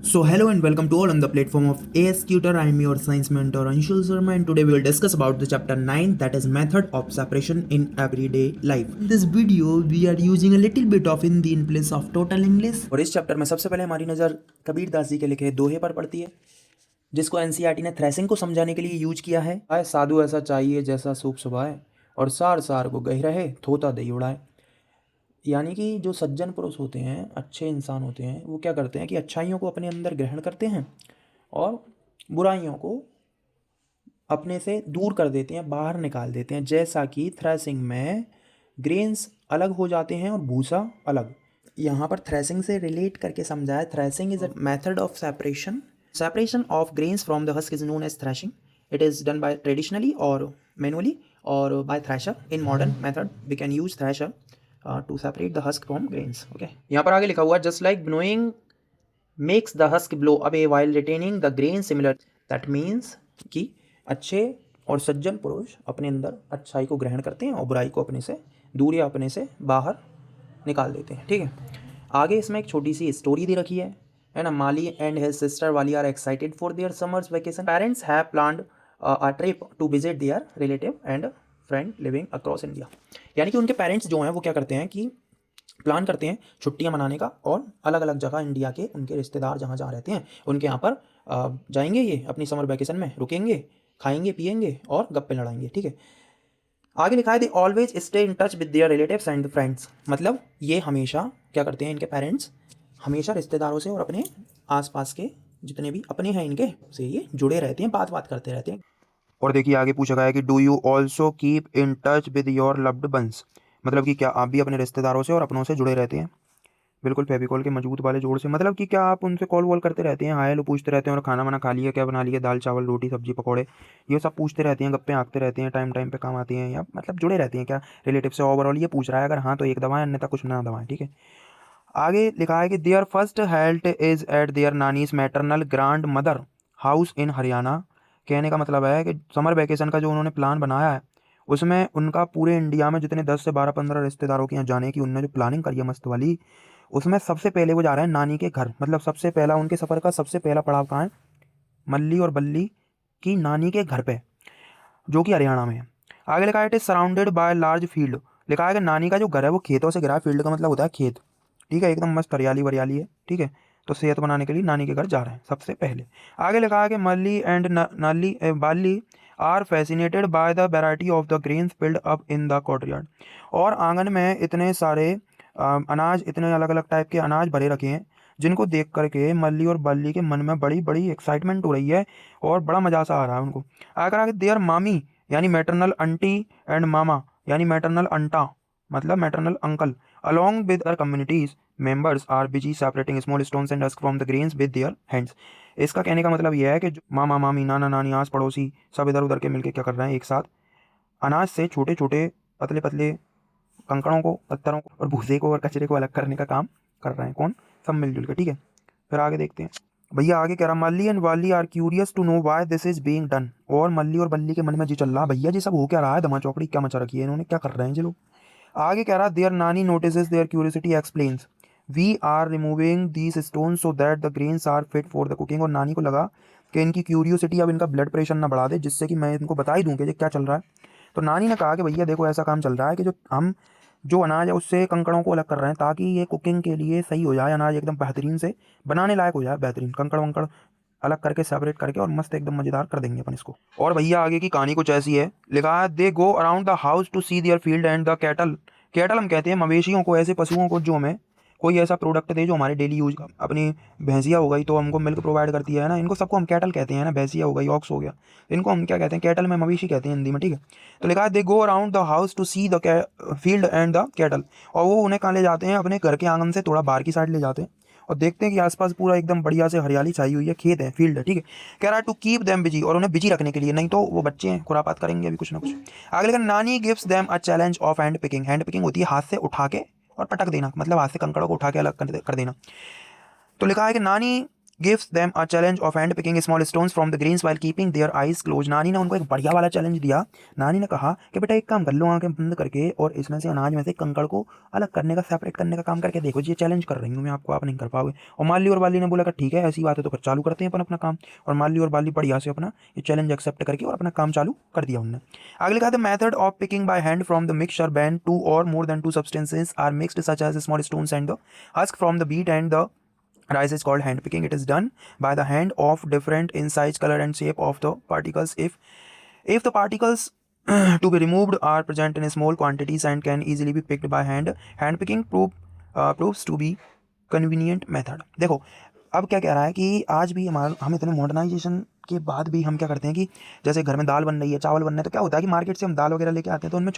So hello and welcome to all on the platform of AS Tutor. I am your science mentor Anshul Sharma, and today we will discuss about the chapter 9, that is method of separation in everyday life. In this video we are using a little bit of Hindi in place of total English. और इस chapter में सबसे पहले हमारी नज़र कबीर दास जी के लिखे दोहे पर पड़ती है, जिसको एनसीईआरटी ने थ्रेसिंग को समझाने के लिए यूज किया है। आए साधु ऐसा चाहिए जैसा सूप सुभाए, और सार सार को गह रहे थोता दही उड़ाए। यानी कि जो सज्जन पुरुष होते हैं, अच्छे इंसान होते हैं, वो क्या करते हैं कि अच्छाइयों को अपने अंदर ग्रहण करते हैं और बुराइयों को अपने से दूर कर देते हैं, बाहर निकाल देते हैं। जैसा कि थ्रेसिंग में ग्रेन्स अलग हो जाते हैं और भूसा अलग। यहाँ पर थ्रेसिंग से रिलेट करके समझाया, threshing is a method of separation of grains from the husk is known as threshing. It is done by traditionally और मैनुअली और by thresher. In modern method we can use thresher to separate the husk from grains. Okay. यहाँ पर आगे लिखा हुआ just like winnowing makes the husk blow away while retaining the grain similar. That means कि अच्छे और सज्जन पुरुष अपने अंदर अच्छाई को ग्रहण करते हैं और बुराई को अपने से दूर या अपने से बाहर निकाल देते हैं। ठीक है, आगे इसमें एक छोटी सी स्टोरी दी रखी है ना। Mali and his sister Vali are excited for their summers vacation. Parents have planned a trip to visit their relative and friend living across India. यानी कि उनके पेरेंट्स जो हैं वो क्या करते हैं कि प्लान करते हैं छुट्टियां मनाने का और अलग अलग जगह इंडिया के उनके रिश्तेदार जहाँ जहाँ रहते हैं उनके यहाँ पर जाएंगे, ये अपनी समर वैकेशन में रुकेंगे, खाएंगे पिएंगे और गप्पे लड़ाएंगे. ठीक है, आगे लिखा है they always stay in touch with their relatives and friends. मतलब ये हमेशा क्या करते हैं, इनके पेरेंट्स हमेशा रिश्तेदारों से और अपने आसपास के जितने भी अपने हैं इनके से ये जुड़े रहते हैं, बात करते रहते हैं. और देखिए आगे पूछा गया है कि do you also keep in touch with your loved ones. मतलब कि क्या आप भी अपने रिश्तेदारों से और अपनों से जुड़े रहते हैं, बिल्कुल फेविकॉल के मजबूत वाले जोड़ से. मतलब कि क्या आप उनसे कॉल वॉल करते रहते हैं, हाय हेलो पूछते रहते हैं और खाना वाना खा लिया, क्या बना लिया, दाल चावल रोटी सब्जी पकौड़े, ये सब पूछते रहते हैं, गप्पे हाँकते रहते हैं, टाइम पे काम आती हैं, या मतलब जुड़े रहते हैं क्या रिलेटिव से. ओवरऑल ये पूछ रहा है, अगर हाँ तो एक दवाएं अन्यथा कुछ ना दवाएं. ठीक है, आगे लिखा है कि their first health is at their nani's maternal grandmother house in Haryana. कहने का मतलब है कि समर वैकेशन का जो उन्होंने प्लान बनाया है उसमें उनका पूरे इंडिया में जितने 10 से 12-15 रिश्तेदारों के यहाँ जाने की उन्होंने जो प्लानिंग करी है मस्त वाली, उसमें सबसे पहले वो जा रहे हैं नानी के घर. मतलब सबसे पहला उनके सफ़र का सबसे पहला पड़ाव कहाँ है, मल्ली और बल्ली की नानी के घर पे, जो कि हरियाणा में है. आगे लिखा है it is surrounded by large field. लिखा है कि नानी का जो घर है वो खेतों से घिरा है. फील्ड का मतलब होता है खेत. ठीक है, एकदम मस्त हरियाली वरियाली है. ठीक है, तो सेहत बनाने के लिए नानी के घर जा रहे हैं सबसे पहले. आगे लिखा है कि Malli and Nali Bali are fascinated by the variety of the grains filled up in the courtyard. और आंगन में इतने सारे अनाज, इतने अलग अलग टाइप के अनाज भरे रखे हैं, जिनको देख करके मल्ली और बल्ली के मन में बड़ी बड़ी एक्साइटमेंट हो रही है और बड़ा मजा सा आ रहा है उनको. आगे देयर मामी यानी मैटरनल आंटी एंड मामा यानी मैटरनल अंटा मतलब maternal uncle along with other communities members are busy separating small stones and husk from the grains with their hands. इसका कहने का मतलब यह है कि मामा मामी नाना नानी आस पड़ोसी सब इधर उधर के मिलके क्या कर रहे हैं, एक साथ अनाज से छोटे छोटे पतले पतले कंकड़ों को, पत्थरों को और भूसे को और कचरे को अलग करने का काम कर रहे हैं. कौन, सब मिलजुल के. ठीक है, फिर आगे देखते हैं. भैया आगे कह रहा Malli and Vali are curious to know why this is being done. और मल्ली और बल्ली के मन में जी चल रहा, भैया जी सब हो क्या रहा है, दमा चौकड़ी क्या मचा रखी है इन्होंने, क्या कर रहे हैं जी लोग. आगे कह रहा their nani notices their curiosity explains we are removing these stone so that the grains are fit for the cooking. और नानी को लगा कि इनकी क्यूरियोसिटी अब इनका ब्लड प्रेशर ना बढ़ा दे, जिससे कि मैं इनको बता ही दूँ कि क्या चल रहा है. तो नानी ने कहा कि भैया देखो ऐसा काम चल रहा है कि जो अनाज है उससे कंकड़ों को अलग कर रहे हैं ताकि ये कुकिंग के लिए सही हो जाए, अनाज एकदम बेहतरीन से बनाने लायक हो जाए, बेहतरीन कंकड़ वंकड़ अलग करके सेपरेट करके और मस्त एकदम मजेदार कर देंगे अपन इसको. और भैया आगे की कहानी कुछ ऐसी है, लिखा है they go around the house to see their field and the cattle. Cattle हम कहते हैं मवेशियों को, ऐसे पशुओं को जो हमें कोई ऐसा प्रोडक्ट दे जो हमारे डेली यूज का. अपनी भैंसिया हो गई तो हमको मिल्क प्रोवाइड करती है ना, इनको सबको हम कैटल कहते हैं ना. भैंसिया हो गई, ऑक्स हो गया, इनको हम क्या कहते हैं, कैटल में मवेशी कहते हैं हिंदी में. ठीक है, तो लिखा है they go around the house to see the field and the cattle. और वो उन्हें कहाँ ले जाते हैं, अपने घर के आंगन से थोड़ा बाहर की साइड ले जाते हैं और देखते हैं कि आसपास पूरा एकदम बढ़िया से हरियाली छाई हुई है, खेत है, फील्ड है. ठीक है, कह रहा है टू कीप देम बिजी, और उन्हें बिजी रखने के लिए, नहीं तो वो बच्चे हैं खुरापात करेंगे अभी कुछ ना कुछ. आगे लेकिन नानी gives them a challenge of hand picking. Hand picking होती है हाथ से उठा के और पटक देना, मतलब हाथ से कंकड़ों को उठा के अलग कर देना. तो लिखा है कि नानी gives them a challenge of hand picking small stones from the greens while keeping their eyes closed। नानी ने उनको एक बढ़िया वाला चैलेंज दिया। नानी ने कहा कि बेटा एक काम कर लो, आंखें बंद करके और इसमें से अनाज में से कंकड़ को अलग करने का, सेपरेट करने का काम करके देखो। ये चैलेंज कर रही हूँ मैं आपको, आप नहीं कर पाओगे। और माली और बाली ने बोला कि ठीक है ऐसी बात है तो फिर चालू करते हैं अपन अपना काम। और माली और बाली बढ़िया से अपना ये चैलेंज एक्सेप्ट करके और अपना काम चालू कर दिया उन्होंने। अगले कहा the method of picking by hand from the mixture when two or more than two substances are mixed such as small stones and the husk from the beet and the rice is called hand picking। It is done by the hand of different in size, color and shape of the particles. If the particles to be removed are present in small quantities and can easily be picked by hand, hand picking proves to be convenient method। देखो अब क्या कह रहा है कि आज भी हम इतने मॉडर्नाइजेशन के बाद भी हम क्या करते हैं कि जैसे घर में दाल बन रही है, चावल बन रहे हैं, तो क्या होता है कि मार्केट से हम दाल वगैरह लेके आते हैं तो उनमें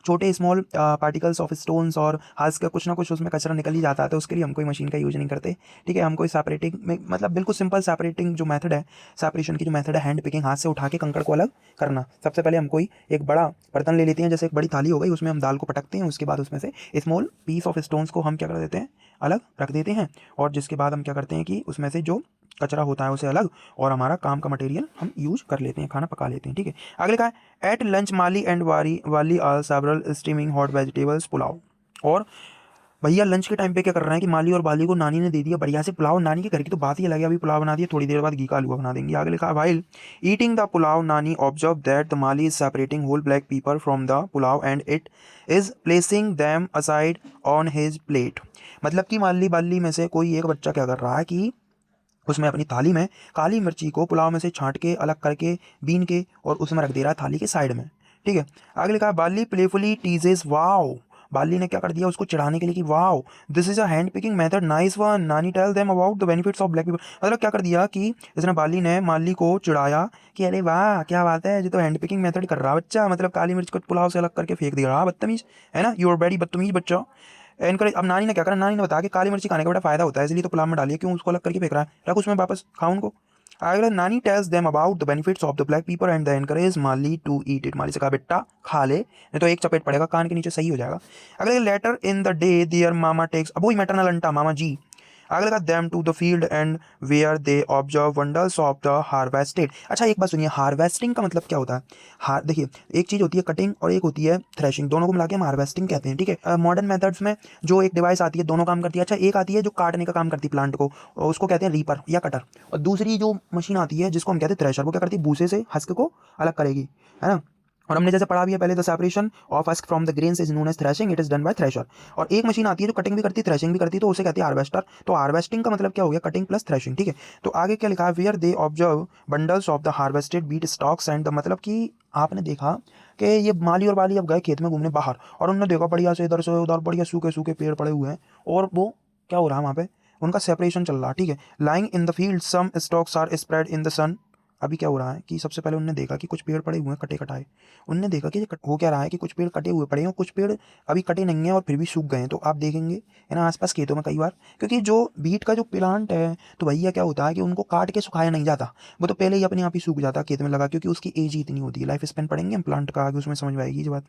छोटे स्मॉल पार्टिकल्स ऑफ स्टोन्स और हस्क का कुछ ना कुछ उसमें कचरा निकल ही जाता है। तो उसके लिए हम कोई मशीन का यूज नहीं करते, ठीक है। हम कोई सेपरेटिंग में, मतलब बिल्कुल सिंपल सेपरेटिंग जो मेथड है, सेपरेशन की जो मेथड है, हैंड पिकिंग, हाथ से उठा के कंकड़ को अलग करना। सबसे पहले हम कोई एक बड़ा बर्तन ले लेते हैं, जैसे एक बड़ी थाली हो गई, उसमें हम दाल को पटकते हैं। उसके बाद उसमें से स्मॉल पीस ऑफ स्टोन्स को हम क्या कर देते हैं, अलग रख देते हैं। और जिसके बाद हम क्या करते हैं कि उसमें से जो कचरा होता है उसे अलग और हमारा काम का मटेरियल हम यूज कर लेते हैं, खाना पका लेते हैं, ठीक है। अगले का है at lunch Mali and Vali are several steaming hot vegetables pulao. और भैया लंच के टाइम पे क्या कर रहे हैं कि माली और बाली को नानी ने दे दिया बढ़िया से पुलाव। नानी के घर की तो बात ही अलग है, अभी पुलाव बना दिया, थोड़ी देर बाद घी का हलवा बना देंगे। आगे लिखा है while eating the pulao nani observe that the Mali is separating whole black pepper from the pulao and it is placing them aside on his plate. मतलब कि माली बाली में से कोई एक बच्चा क्या कर रहा है कि उसमें अपनी थाली में काली मिर्ची को पुलाव में से छांट के अलग करके बीन के और उसमें रख दे रहा है थाली के साइड में, ठीक है। आगे लिखा है Bali playfully teases wow. Bali ने क्या कर दिया उसको चिढ़ाने के लिए कि wow this is a hand picking method nice one Nani tell them about the benefits of black pepper. मतलब क्या कर दिया कि इसने बाली ने माली को चिढ़ाया कि अरे वाह क्या बात है, जो तो हैंड पिकिंग मेथड कर रहा बच्चा, मतलब काली मिर्च को पुलाव से अलग करके फेंक दे रहा, बदतमीज है ना, यू आर वेरी बदतमीज बच्चा। एनकरेज। अब नानी ने क्या करा, नानी ने बताया कि काली मिर्ची खाने का बड़ा फायदा होता है, इसलिए तो पुलाव में डालिए, क्यों उसको अलग करके फेंक रहा है, रख उसमें वापस, खाओ उनको। अगला Nani tells them about the benefits of the black pepper and they encourage Mali to eat it. Mali से कहा बेटा खा ले, नहीं तो एक चपेट पड़ेगा कान के नीचे, सही हो जाएगा। अगले later in the day their mama takes, अब वही मैटरनल अंटा मामा जी। अगले का them to the field and where they observe wonders of the harvested. अच्छा एक बात सुनिए, हार्वेस्टिंग का मतलब क्या होता है? देखिए एक चीज़ होती है कटिंग और एक होती है थ्रेशिंग, दोनों को मिला के हम हार्वेस्टिंग कहते हैं, ठीक है। मॉडर्न मेथड्स में जो एक डिवाइस आती है दोनों काम करती है। अच्छा एक आती है जो काटने का काम करती है प्लांट को, और उसको कहते हैं रीपर या कटर। और दूसरी जो मशीन आती है जिसको हम कहते हैं थ्रेशर, वो क्या करती है भूसे से हस्क को अलग करेगी, है ना। और हमने जैसे पढ़ा भी है पहले, the separation of husk from the grains is known as threshing, it is done by thresher. और एक मशीन आती है जो कटिंग भी करती है थ्रेशिंग भी करती है, तो उसे कहती है हार्वेस्टर। तो हार्वेस्टिंग का मतलब क्या हो गया, कटिंग प्लस थ्रेशिंग, ठीक है। तो आगे क्या लिखा है, where they observe bundles of the harvested beat stalks and the, मतलब कि आपने देखा कि ये माली और बाली अब गए खेत में घूमने बाहर, और उन्होंने देखा बढ़िया से इधर से उधर बढ़िया सूखे सूखे पेड़ पड़े हुए हैं, और वो क्या हो रहा है वहाँ पे, उनका सेपरेशन चल रहा, ठीक है। Lying in the field some stalks are spread in the sun. अभी क्या हो रहा है कि सबसे पहले उन्होंने देखा कि कुछ पेड़ पड़े हुए हैं कटे कटाए, उनने देखा कि हो क्या रहा है कि कुछ पेड़ कटे हुए पड़े हैं और कुछ पेड़ अभी कटे नहीं हैं और फिर भी सूख गए हैं। तो आप देखेंगे है ना आसपास खेतों में कई बार, क्योंकि जो बीट का जो प्लांट है तो भैया क्या होता है कि उनको काट के सुखाया नहीं जाता, वो तो पहले ही अपने आप ही सूख जाता खेत में लगा, क्योंकि उसकी एज ही इतनी होती है। लाइफ स्पेन पढ़ेंगे हम प्लांट का आगे, उसमें समझ में आएगी ये बात।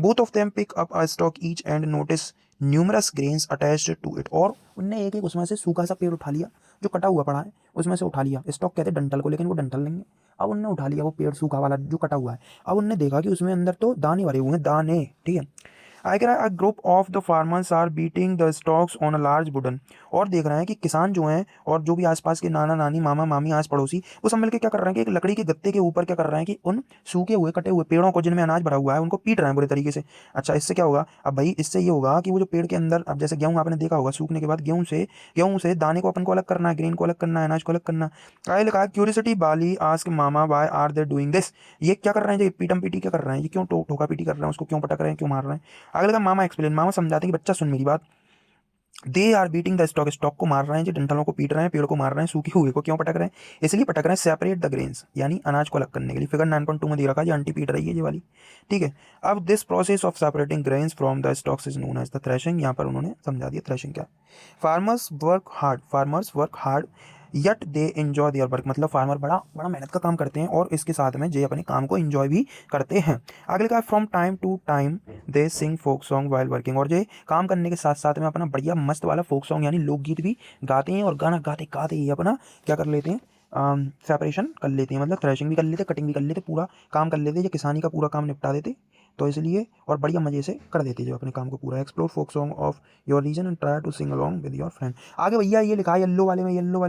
Both of them pick up a stalk each and notice numerous grains attached to it. और उनने एक एक उसमें से सूखा सा पेड़ उठा लिया जो कटा हुआ पड़ा है, उसमें से उठा लिया। स्टॉक कहते हैं डंठल को, लेकिन वो डंठल नहीं है। अब उनने उठा लिया वो पेड़ सूखा वाला जो कटा हुआ है। अब उनने देखा कि उसमें अंदर तो दाने भरे हुए हैं, दाने, ठीक है। आई कह रहा है a group of the farmers are beating the stalks on a large wooden. और देख रहे हैं कि किसान जो हैं और जो भी आसपास के नाना नानी मामा मामी आस पड़ोसी, वो सब मिलकर क्या कर रहे हैं कि एक लकड़ी के गत्ते के ऊपर क्या कर रहे हैं कि उन सूखे हुए कटे हुए पेड़ों को जिनमें अनाज भरा हुआ है उनको पीट रहे हैं बुरे तरीके से। अच्छा इससे क्या होगा, अब भाई इससे ये होगा कि वो जो पेड़ के अंदर, अब जैसे गेहूँ आपने देखा होगा सूखने के बाद गेहूँ से दाने को अपन को अलग करना है, ग्रेन को अलग करना है, अनाज को अलग करना। आई लिखा curiosity Bali ask mama why are they doing this. ये क्या कर रहे हैं, ये पीटम पीटी क्या कर रहे हैं, ये क्यों ठोका पीटी कर रहे हैं, उसको क्यों पटक रहे हैं, क्यों मार रहे हैं। अगले का मामा एक्सप्लेन, मामा समझाते हैं कि बच्चा सुन मेरी बात। They are beating the stalk, stalk को मार रहे हैं, जो डंठलों को पीट रहे हैं, पेड़ को मार रहे हैं, सूखे हुए को क्यों पटक रहे हैं, इसलिए पटक रहे हैं सेपरेट द ग्रेन्स, यानी अनाज को अलग करने के लिए। फिगर 9.2 में दे रखा है, ये आंटी पीट रही है ये वाली, ठीक है। अब this process of separating grains from the stalks is known as the threshing. यहाँ पर उन्होंने समझा दिया थ्रेशिंग क्या। Farmers work hard yet they enjoy their work, मतलब फार्मर बड़ा बड़ा मेहनत का काम करते हैं और इसके साथ में जे अपने काम को एंजॉय भी करते हैं। आगे लिखा है from time to time they sing folk song while working, और जे काम करने के साथ साथ में अपना बढ़िया मस्त वाला फोक सॉन्ग यानी लोकगीत भी गाते हैं, और गाना गाते गाते ही अपना क्या कर लेते हैं, सेपरेशन कर लेते हैं, मतलब थ्रेशिंग भी कर लेते, कटिंग भी कर लेते, पूरा काम कर लेते, जो किसानी का पूरा काम निपटा देते, तो इसलिए और बढ़िया मजे से कर देते जो अपने काम को पूरा। Explore folk song of your region and try to sing along with your friend. आगे भैया ये लिखा है येलो वाले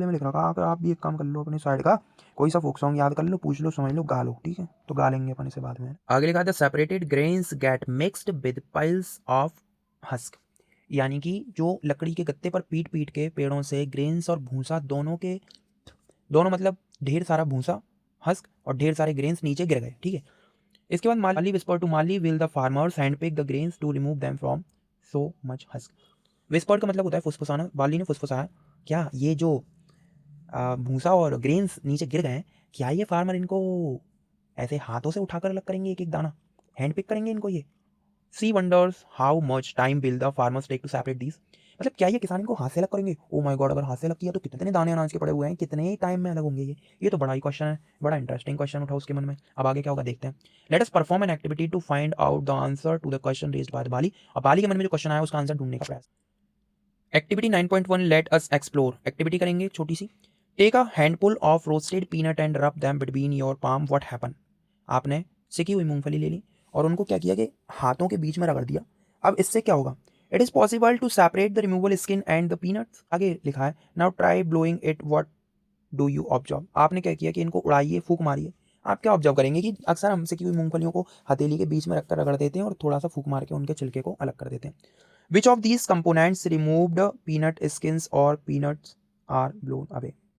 में लिख रखा है, आप भी एक काम कर लो अपने साइड का, कोई सा फोक सॉन्ग याद कर लो, पूछ लो, समझ लो, गा लो, ठीक है, तो गा लेंगे अपन इसे बाद में। आगे लिखा है the separated grains get mixed with piles of husk, यानी कि जो लकड़ी के गत्ते पर पीट पीट के पेड़ों से ग्रेन्स और भूसा दोनों मतलब ढेर सारा भूसा, हस्क और ढेर सारे ग्रेन्स नीचे गिर गए, ठीक है। इसके बाद Mali whisper to Mali will the farmers hand pick the grains to remove them from so much husk. Whisper का मतलब होता है फुसफुसाना, वाली ने फुसफुसाया, क्या ये जो भूसा और ग्रेन्स नीचे गिर गए हैं, क्या ये फार्मर इनको ऐसे हाथों से उठाकर अलग करेंगे, एक एक दाना हैंड पिक करेंगे इनको ये। She wonders how much time will the farmers take to separate these, मतलब क्या ये किसान इनको हाथ से अलग करेंगे, ओ माय गॉड, अगर हाथ से अलग किया तो कितने दाने अनाज के पड़े हुए हैं, कितने टाइम में अलग होंगे ये तो बड़ा ही क्वेश्चन है, बड़ा इंटरेस्टिंग क्वेश्चन उठा उसके मन में। अब आगे क्या होगा देखते हैं। Let us perform an activity to find out the answer to the question raised by the Bali, और बाली के मन में जो क्वेश्चन आया उसका आंसर ढूंढने का प्रयास। Activity 9.1 let us explore, activity करेंगे छोटी सी। Take a handful of roasted peanut and rub them between your palm, what happen, आपने सिकी हुई मूंगफली ले ली और उनको क्या किया कि हाथों के बीच में रगड़ दिया। अब इससे क्या होगा, it is possible to separate the removal skin and the peanuts. आगे लिखा है now try blowing it, what do you observe, आपने क्या किया कि इनको उड़ाइए, फूक मारिए। आप क्या ऑब्जर्व करेंगे कि अक्सर हम सिकी हुई मूंगफलियों को हथेली के बीच में रखकर रगड़ देते हैं और थोड़ा सा फूक मार के उनके छिलके को अलग कर देते हैं। Which of these components removed peanut skins और पीनट्स आर ब्लोन अवे,